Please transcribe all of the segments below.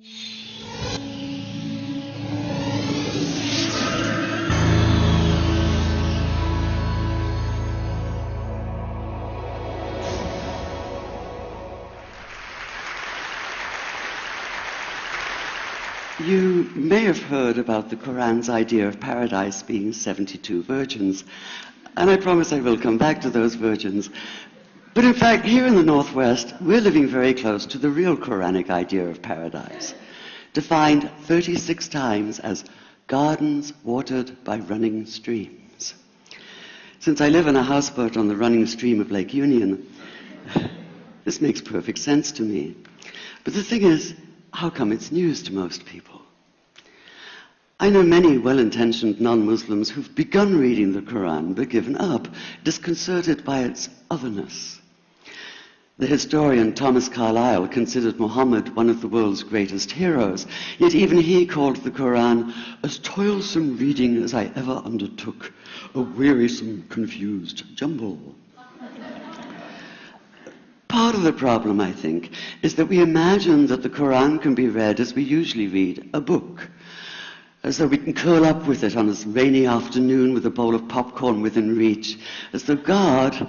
You may have heard about the Quran's idea of paradise being 72 virgins, and I promise I will come back to those virgins. But in fact, here in the Northwest, we're living very close to the real Quranic idea of paradise, defined 36 times as gardens watered by running streams. Since I live in a houseboat on the running stream of Lake Union, this makes perfect sense to me. But the thing is, how come it's news to most people? I know many well-intentioned non-Muslims who've begun reading the Quran but given up, disconcerted by its otherness. The historian Thomas Carlyle considered Muhammad one of the world's greatest heroes, yet even he called the Quran as toilsome reading as I ever undertook, a wearisome, confused jumble. Part of the problem, I think, is that we imagine that the Quran can be read as we usually read a book, as though we can curl up with it on a rainy afternoon with a bowl of popcorn within reach, as though God,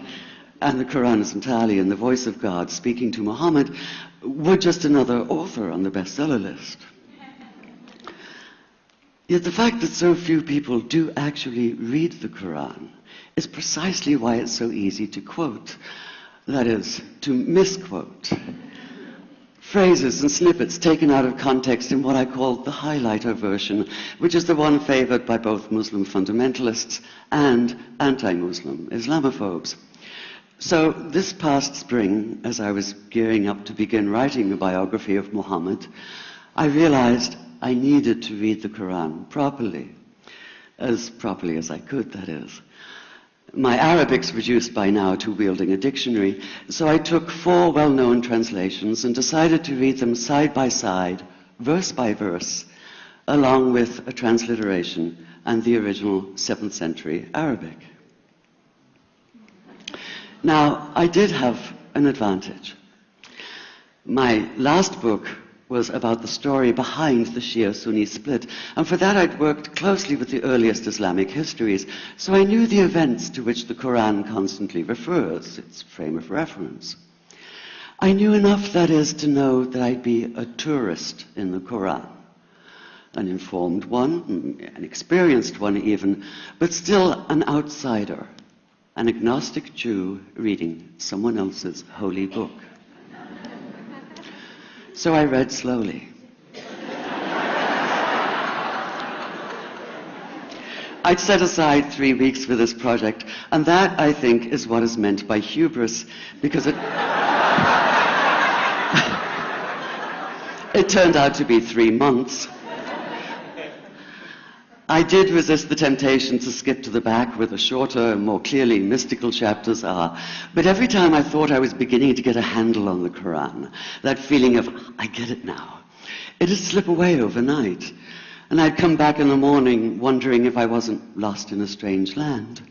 and the Quran is entirely in the voice of God speaking to Muhammad, were just another author on the bestseller list. Yet the fact that so few people do actually read the Quran is precisely why it's so easy to quote. That is, to misquote. Phrases and snippets taken out of context in what I call the highlighter version, which is the one favored by both Muslim fundamentalists and anti-Muslim Islamophobes. So this past spring, as I was gearing up to begin writing a biography of Muhammad, I realized I needed to read the Quran properly as I could, that is. My Arabic's reduced by now to wielding a dictionary, so I took 4 well-known translations and decided to read them side by side, verse by verse, along with a transliteration and the original 7th century Arabic. Now, I did have an advantage. My last book was about the story behind the Shia-Sunni split, and for that I'd worked closely with the earliest Islamic histories, so I knew the events to which the Quran constantly refers, its frame of reference. I knew enough, that is, to know that I'd be a tourist in the Quran, an informed one, an experienced one even, but still an outsider, an agnostic Jew reading someone else's holy book. So I read slowly. I'd set aside 3 weeks for this project, and that, I think, is what is meant by hubris, because it turned out to be 3 months. I did resist the temptation to skip to the back where the shorter and more clearly mystical chapters are, but every time I thought I was beginning to get a handle on the Quran, that feeling of, I get it now, it'd slip away overnight, and I'd come back in the morning wondering if I wasn't lost in a strange land.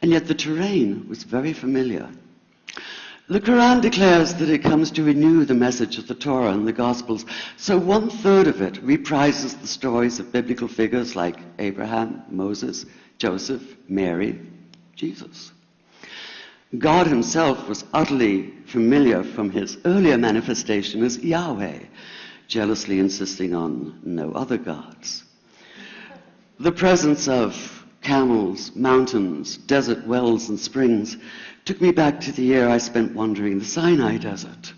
And yet the terrain was very familiar. The Quran declares that it comes to renew the message of the Torah and the Gospels, so 1/3 of it reprises the stories of biblical figures like Abraham, Moses, Joseph, Mary, Jesus. God himself was utterly familiar from his earlier manifestation as Yahweh, jealously insisting on no other gods. The presence of camels, mountains, desert wells and springs took me back to the year I spent wandering the Sinai desert.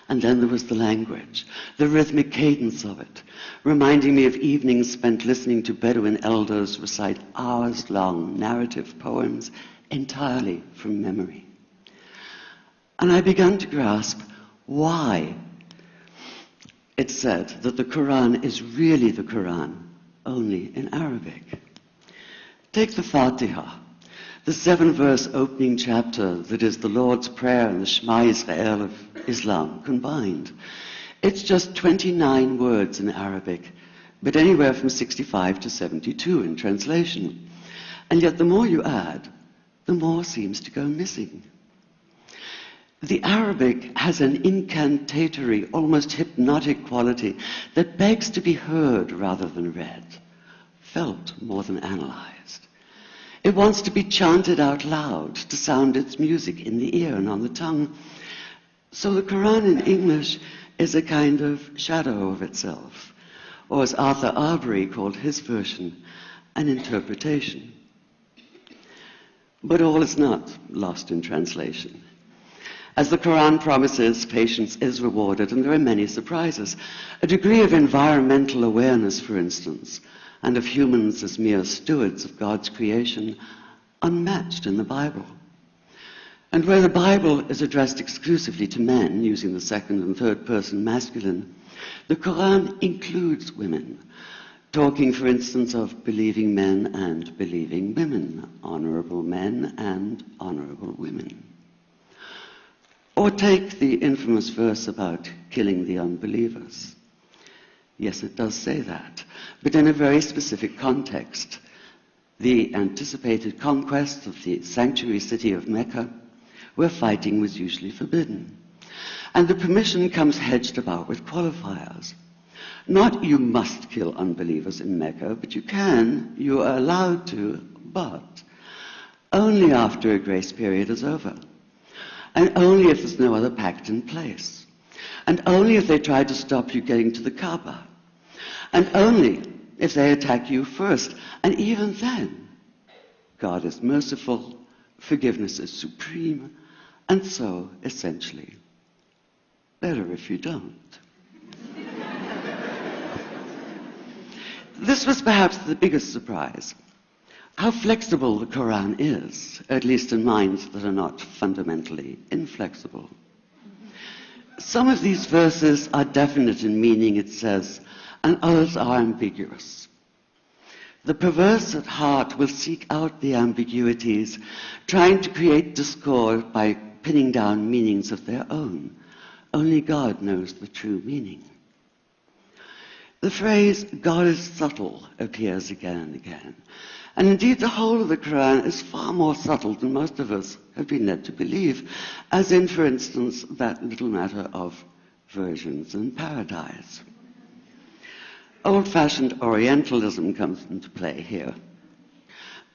And then there was the language, the rhythmic cadence of it, reminding me of evenings spent listening to Bedouin elders recite hours-long narrative poems entirely from memory. And I began to grasp why it's said that the Quran is really the Quran, only in Arabic. Take the Fatiha, the 7-verse opening chapter that is the Lord's Prayer and the Shema Israel of Islam combined. It's just 29 words in Arabic, but anywhere from 65 to 72 in translation. And yet the more you add, the more seems to go missing. The Arabic has an incantatory, almost hypnotic quality that begs to be heard rather than read, felt more than analyzed. It wants to be chanted out loud, to sound its music in the ear and on the tongue. So the Quran in English is a kind of shadow of itself, or as Arthur Arbery called his version, an interpretation. But all is not lost in translation. As the Quran promises, patience is rewarded, and there are many surprises. A degree of environmental awareness, for instance, and of humans as mere stewards of God's creation, unmatched in the Bible. And where the Bible is addressed exclusively to men, using the second and third person masculine, the Quran includes women, talking, for instance, of believing men and believing women, honorable men and honorable women. Or take the infamous verse about killing the unbelievers. Yes, it does say that, but in a very specific context. The anticipated conquest of the sanctuary city of Mecca, where fighting was usually forbidden. And the permission comes hedged about with qualifiers. Not you must kill unbelievers in Mecca, but you are allowed to, but only after a grace period is over. And only if there's no other pact in place. And only if they try to stop you getting to the Kaaba. And only if they attack you first. And even then, God is merciful, forgiveness is supreme, and so, essentially, better if you don't. This was perhaps the biggest surprise. How flexible the Quran is, at least in minds that are not fundamentally inflexible. Some of these verses are definite in meaning, it says, and others are ambiguous. The perverse at heart will seek out the ambiguities, trying to create discord by pinning down meanings of their own. Only God knows the true meaning. The phrase, God is subtle, appears again and again. And indeed, the whole of the Quran is far more subtle than most of us have been led to believe, as in, for instance, that little matter of virgins and paradise. Old-fashioned Orientalism comes into play here.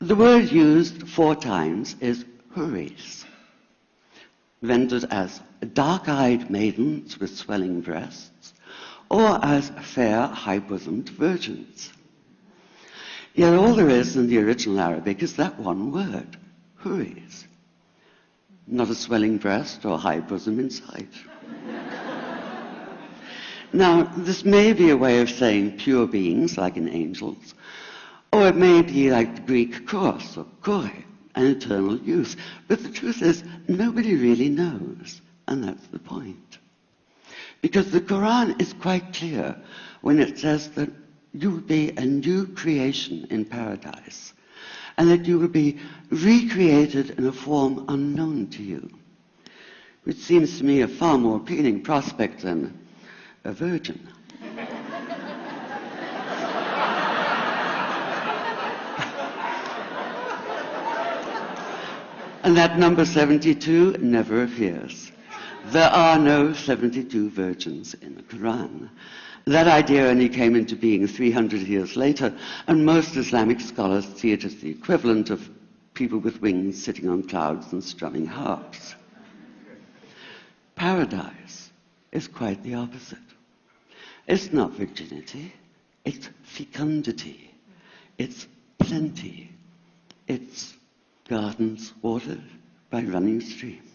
The word used 4 times is huris, rendered as dark-eyed maidens with swelling breasts, or as fair, high-bosomed virgins. Yet all there is in the original Arabic is that one word, huris. Not a swelling breast or high bosom in sight. Now, this may be a way of saying pure beings, like in angels, or it may be like the Greek kos or kore, an eternal youth. But the truth is, nobody really knows, and that's the point. Because the Quran is quite clear when it says that you will be a new creation in paradise, and that you will be recreated in a form unknown to you, which seems to me a far more appealing prospect than a virgin. And that number 72 never appears. There are no 72 virgins in the Quran. That idea only came into being 300 years later, and most Islamic scholars see it as the equivalent of people with wings sitting on clouds and strumming harps. Paradise is quite the opposite. It's not virginity, it's fecundity, it's plenty, it's gardens watered by running streams.